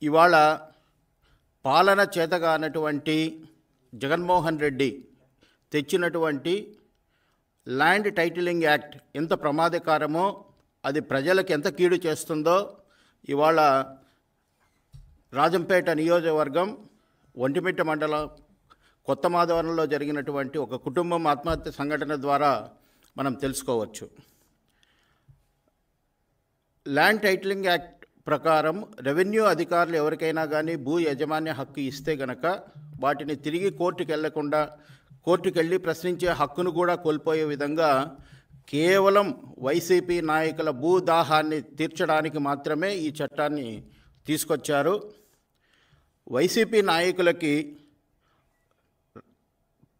ఇవాళ పాలన చేతగానటువంటి జగన్మోహన్ రెడ్డి తెచ్చినటువంటి ల్యాండ్ టైటిలింగ్ యాక్ట్ ఎంత ప్రమాదకరమో, అది ప్రజలకు ఎంత కీడు చేస్తుందో ఇవాళ రాజంపేట నియోజకవర్గం ఒంటిమిట్ట మండలం కొత్త మాధవరంలో జరిగినటువంటి ఒక కుటుంబం ఆత్మహత్య సంఘటన ద్వారా మనం తెలుసుకోవచ్చు. ల్యాండ్ టైటిలింగ్ యాక్ట్ ప్రకారం రెవెన్యూ అధికారులు ఎవరికైనా కానీ భూ యజమాన్య హక్కు ఇస్తే గనక వాటిని తిరిగి కోర్టుకెళ్ళి ప్రశ్నించే హక్కును కూడా కోల్పోయే విధంగా కేవలం వైసీపీ నాయకుల భూదాహాన్ని తీర్చడానికి మాత్రమే ఈ చట్టాన్ని తీసుకొచ్చారు. వైసీపీ నాయకులకి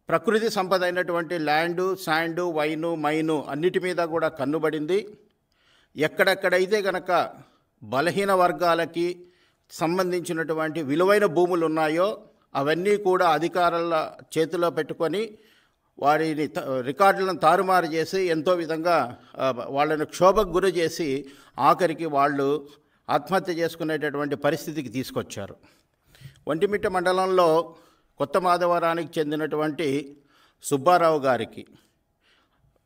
ప్రకృతి సంపద అయినటువంటి ల్యాండు, శాండు, వైను, మైను అన్నిటి మీద కూడా కన్నుబడింది. ఎక్కడెక్కడైతే గనక బలహీన వర్గాలకి సంబంధించినటువంటి విలువైన భూములు ఉన్నాయో అవన్నీ కూడా అధికారుల చేతిలో పెట్టుకొని వారిని రికార్డులను తారుమారు చేసి ఎంతో విధంగా వాళ్ళని క్షోభకు గురి చేసి ఆఖరికి వాళ్ళు ఆత్మహత్య చేసుకునేటటువంటి పరిస్థితికి తీసుకొచ్చారు. ఒంటిమిట్ట మండలంలో కొత్త మాధవరానికి చెందినటువంటి సుబ్బారావు గారికి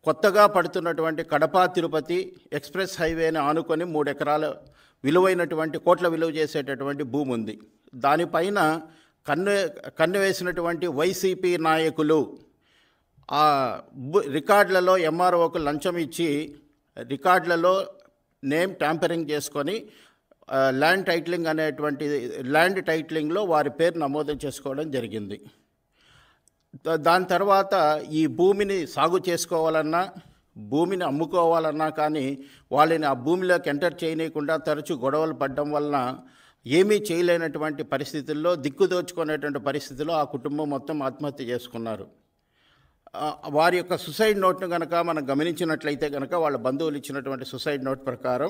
కొత్తగా పడుతున్నటువంటి కడప తిరుపతి ఎక్స్ప్రెస్ హైవేని ఆనుకొని 3 ఎకరాల విలువైనటువంటి కోట్ల విలువ చేసేటటువంటి భూమి ఉంది. దానిపైన కన్ను వేసినటువంటి వైసీపీ నాయకులు ఆ రికార్డులలో ఎంఆర్ఓకు లంచం ఇచ్చి రికార్డులలో నేమ్ ట్యాంపరింగ్ చేసుకొని ల్యాండ్ టైటిలింగ్లో వారి పేరు నమోదు చేసుకోవడం జరిగింది. దాని తర్వాత ఈ భూమిని సాగు చేసుకోవాలన్నా, భూమిని అమ్ముకోవాలన్నా కానీ వాళ్ళని ఆ భూమిలోకి ఎంటర్ చేయనీయకుండా తరచూ గొడవలు పడడం వలన ఏమీ చేయలేనటువంటి పరిస్థితుల్లో, దిక్కుదోచుకునేటువంటి పరిస్థితుల్లో ఆ కుటుంబం మొత్తం ఆత్మహత్య చేసుకున్నారు. వారి యొక్క సూసైడ్ నోట్ను కనుక మనం గమనించినట్లయితే కనుక వాళ్ళ బంధువులు ఇచ్చినటువంటి సూసైడ్ నోట్ ప్రకారం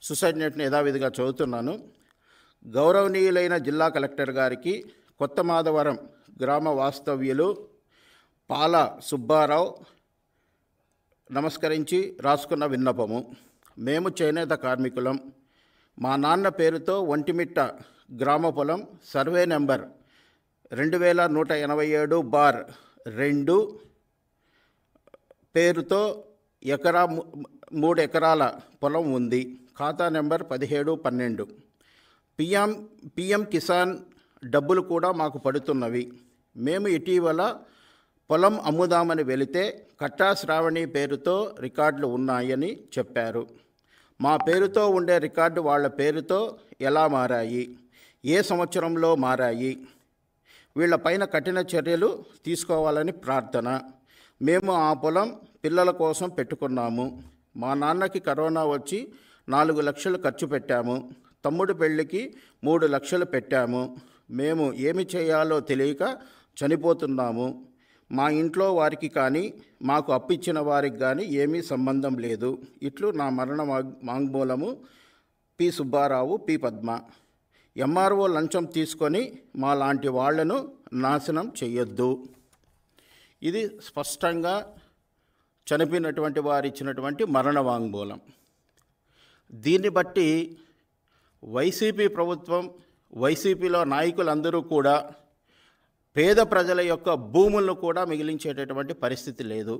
సూసైడ్ నోట్ని యథావిధిగా చదువుతున్నాను. గౌరవనీయులైన జిల్లా కలెక్టర్ గారికి కొత్త మాధవరం గ్రామ వాస్తవ్యులు పాల సుబ్బారావు నమస్కరించి రాసుకున్న విన్నపము. మేము చేనేత కార్మికులం. మా నాన్న పేరుతో ఒంటిమిట్ట గ్రామ పొలం సర్వే నెంబర్ 2187/2 పేరుతో 3 ఎకరాల పొలం ఉంది. ఖాతా నెంబర్ 1712. పిఎం కిసాన్ డబ్బులు కూడా మాకు పడుతున్నవి. మేము ఇటీవల పొలం అమ్ముదామని వెళితే కట్టా శ్రావణి పేరుతో రికార్డులు ఉన్నాయని చెప్పారు. మా పేరుతో ఉండే రికార్డు వాళ్ళ పేరుతో ఎలా మారాయి, ఏ సంవత్సరంలో మారాయి? వీళ్ళపైన కఠిన చర్యలు తీసుకోవాలని ప్రార్థన. మేము ఆ పొలం పిల్లల కోసం పెట్టుకున్నాము. మా నాన్నకి కరోనా వచ్చి 4 లక్షలు ఖర్చు పెట్టాము. తమ్ముడు పెళ్ళికి 3 లక్షలు పెట్టాము. మేము ఏమి చేయాలో తెలియక చనిపోతున్నాము. మా ఇంట్లో వారికి కానీ మాకు అప్పిచ్చిన వారికి కానీ ఏమీ సంబంధం లేదు. ఇట్లు నా మరణ వాంగ్మూలము. P Subbarao, P Padma. MRO లంచం తీసుకొని మా లాంటి వాళ్లను నాశనం చెయ్యొద్దు. ఇది స్పష్టంగా చనిపోయినటువంటి వారు ఇచ్చినటువంటి మరణ వాంగ్మూలం. దీన్ని బట్టి వైసీపీ ప్రభుత్వం, వైసీపీలో నాయకులందరూ కూడా పేద ప్రజల యొక్క భూములను కూడా మిగిలించేటటువంటి పరిస్థితి లేదు.